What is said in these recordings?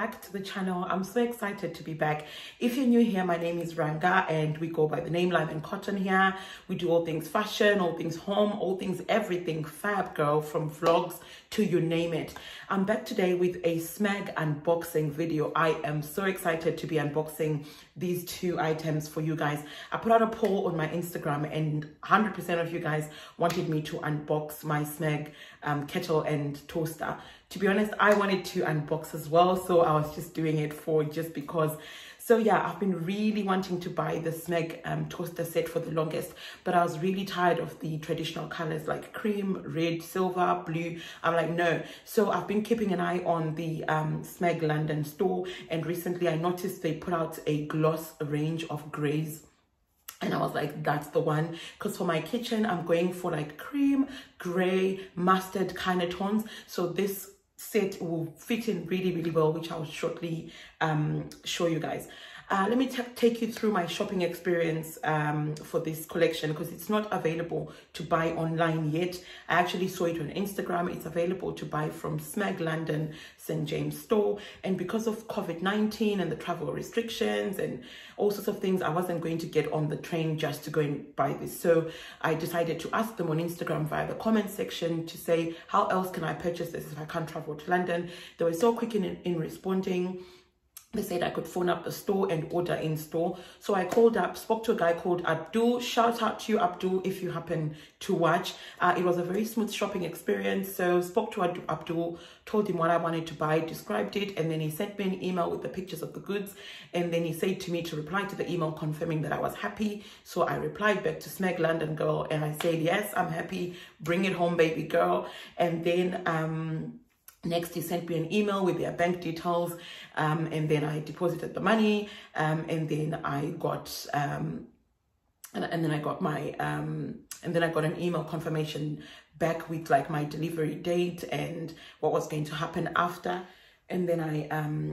back to the channel. I'm so excited to be back. If you're new here, my name is Ranga and we go by the name Lime and Cotton here. We do all things fashion, all things home, all things everything fab, girl, from vlogs to you name it. I'm back today with a Smeg unboxing video. I am so excited to be unboxing these two items for you guys. I put out a poll on my Instagram and 100% of you guys wanted me to unbox my Smeg kettle and toaster. To be honest, I wanted to unbox as well, so I was just doing it just because. So yeah, I've been really wanting to buy the Smeg toaster set for the longest, but I was really tired of the traditional colors like cream, red, silver, blue. I'm like, no. So I've been keeping an eye on the Smeg London store, and recently I noticed they put out a gloss range of grays. And I was like, that's the one. Because for my kitchen, I'm going for like cream, gray, mustard kind of tones. So this set will fit in really, really well, which I'll shortly show you guys. Let me take you through my shopping experience for this collection, because it's not available to buy online yet. I actually saw it on Instagram. It's available to buy from Smeg London St. James store, and because of COVID-19 and the travel restrictions and all sorts of things, I wasn't going to get on the train just to go and buy this. So I decided to ask them on Instagram via the comment section to say, how else can I purchase this if I can't travel to London? They were so quick in responding. They said I could phone up the store and order in store. So I called up, spoke to a guy called Abdul. Shout out to you, Abdul, if you happen to watch. It was a very smooth shopping experience. So spoke to Abdul, told him what I wanted to buy, described it, and then he sent me an email with the pictures of the goods. And then he said to me to reply to the email confirming that I was happy. So I replied back to Smeg London girl and I said, yes, I'm happy. Bring it home, baby girl. And then next, he sent me an email with their bank details, and then I deposited the money, and then I got and then I got my and then I got an email confirmation back with like my delivery date and what was going to happen after. And then I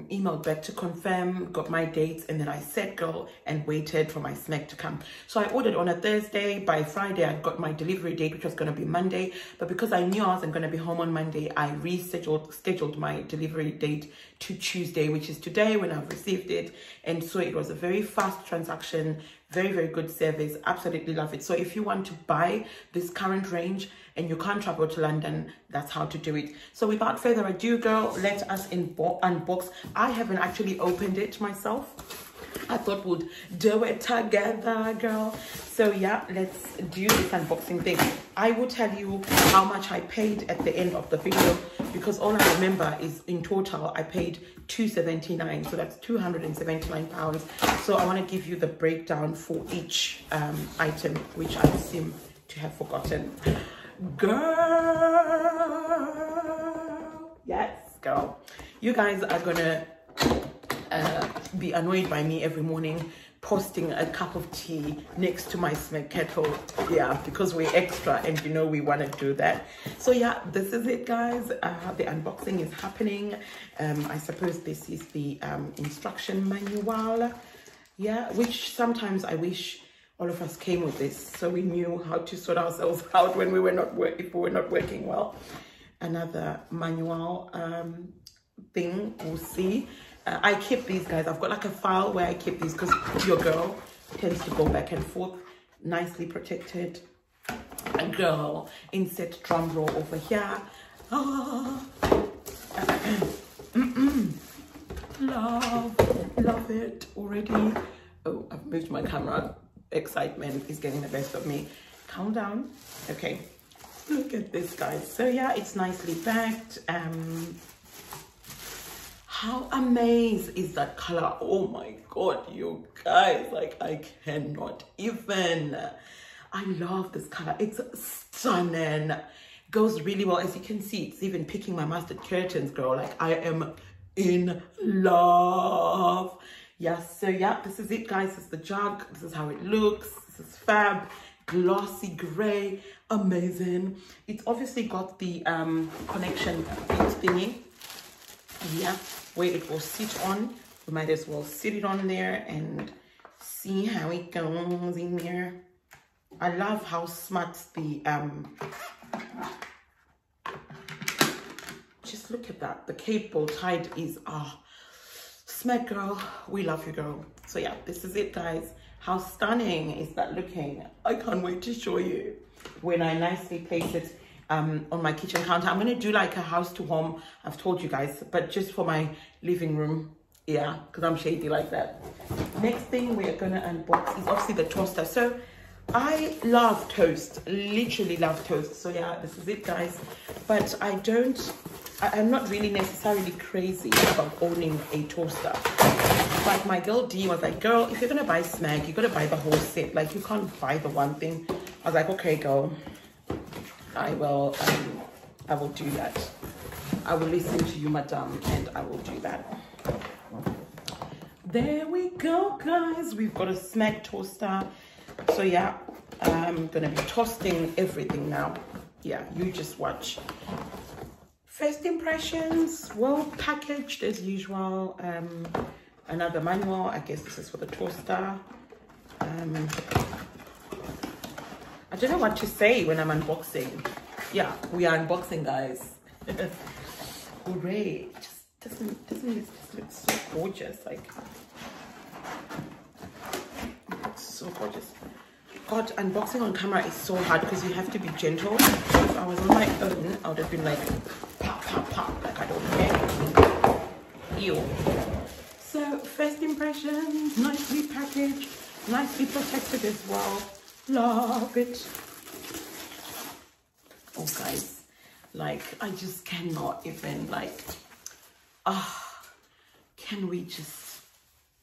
emailed back to confirm, got my dates, and then I set go and waited for my Smeg to come. So I ordered on a Thursday. By Friday, I got my delivery date, which was going to be Monday. But because I knew I wasn't going to be home on Monday, I scheduled my delivery date to Tuesday, which is today when I've received it. And so it was a very fast transaction, very, very good service. Absolutely love it. So if you want to buy this current range and you can't travel to London, that's how to do it. So without further ado, girl, let us unbox. I haven't actually opened it myself. I thought we'd do it together, girl. So yeah, let's do this unboxing thing. I will tell you how much I paid at the end of the video, because all I remember is in total I paid £279, so that's £279. So I want to give you the breakdown for each item, which I seem to have forgotten. Girl, yes, girl, you guys are gonna be annoyed by me every morning posting a cup of tea next to my Smeg kettle. Yeah, because we're extra and you know we want to do that. So yeah, this is it, guys. The unboxing is happening. I suppose this is the instruction manual. Yeah, which sometimes I wish all of us came with this, so we knew how to sort ourselves out when we were not if we were not working well. Another manual thing, we'll see. I keep these, guys. I've got like a file where I keep these because your girl tends to go back and forth. Nicely protected. A girl, insert drum roll over here. Love it already. Oh, I've moved my camera. Excitement is getting the best of me. Calm down. Okay, look at this, guys. So yeah, it's nicely packed. How amazed is that color? Oh my god, you guys, like I cannot even. I love this color. It's stunning. Goes really well. As you can see, it's even picking my mustard curtains, girl. Like I am in love. Yes, so yeah, this is it, guys. This is the jug. This is how it looks. This is fab. Glossy gray. Amazing. It's obviously got the connection thingy. Yeah, where it will sit on. We might as well sit it on there and see how it goes in there. I love how smart the just look at that. The cable tied is Smeg girl, we love you, girl. So yeah, this is it, guys. How stunning is that looking? I can't wait to show you when I nicely place it on my kitchen counter. I'm gonna do like a house to home, I've told you guys, but just for my living room. Yeah, because I'm shady like that. Next thing we are gonna unbox is obviously the toaster. So I love toast, literally love toast. So yeah, this is it, guys. But I'm not really necessarily crazy about owning a toaster. But my girl D was like, girl, if you're gonna buy Smeg, you gotta buy the whole set. Like, you can't buy the one thing. I was like, okay, girl, I will do that. I will listen to you, madam, and I will do that. There we go, guys. We've got a Smeg toaster. So yeah, I'm gonna be toasting everything now. Yeah, you just watch. First impressions, well packaged as usual. Another manual, I guess this is for the toaster. I don't know what to say when I'm unboxing. Yeah, we are unboxing, guys. Hooray. Doesn't this look so gorgeous? Like, so gorgeous. God, unboxing on camera is so hard because you have to be gentle. If I was on my own, I would have been like, pop, pop, pop, like I don't care. Ew. So, first impressions, nicely packaged, nicely protected as well. Love it. Oh, guys, like, I just cannot even, like, can we just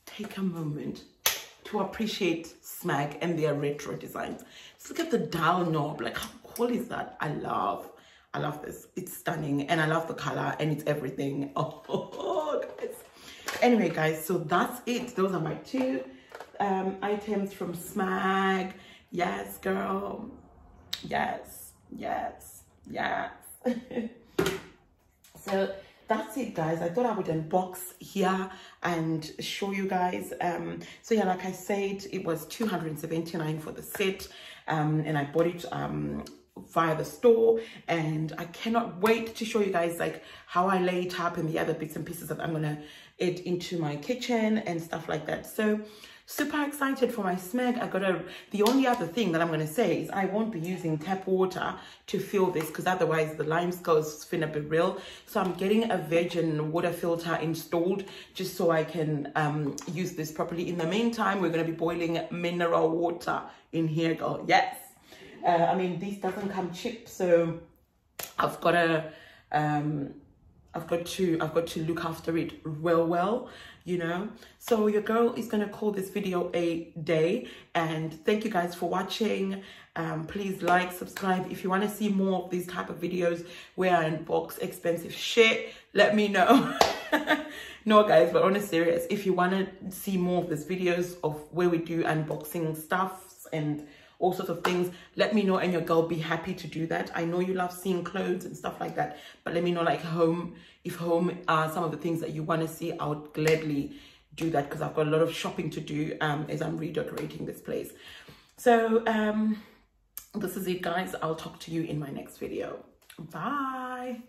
take a moment to appreciate Smeg and their retro designs? Just look at the dial knob. Like, how cool is that? I love this. It's stunning, and I love the color, and it's everything. Oh, guys. Anyway, guys, so that's it. Those are my two items from Smeg. Yes, girl. Yes, yes, yes. So that's it, guys. I thought I would unbox here and show you guys. So yeah, like I said, it was $279 for the set, and I bought it via the store, and I cannot wait to show you guys like how I lay it up and the other bits and pieces that I'm gonna add into my kitchen and stuff like that. So super excited for my Smeg. The only other thing that I'm gonna say is I won't be using tap water to fill this, because otherwise the lime scale is finna be real. So I'm getting a virgin water filter installed just so I can use this properly. In the meantime, we're gonna be boiling mineral water in here, girl. Yes. I mean, this doesn't come cheap, so I've got to look after it well, you know. So your girl is gonna call this video a day, and thank you guys for watching. Please like, subscribe. If you want to see more of these type of videos where I unbox expensive shit, let me know. No, guys, but on a serious, if you want to see more of these videos of where we do unboxing stuff and all sorts of things, let me know, and your girl be happy to do that. I know you love seeing clothes and stuff like that, but let me know, like, if home are some of the things that you want to see, I would gladly do that, because I've got a lot of shopping to do as I'm redecorating this place. So this is it, guys. I'll talk to you in my next video. Bye.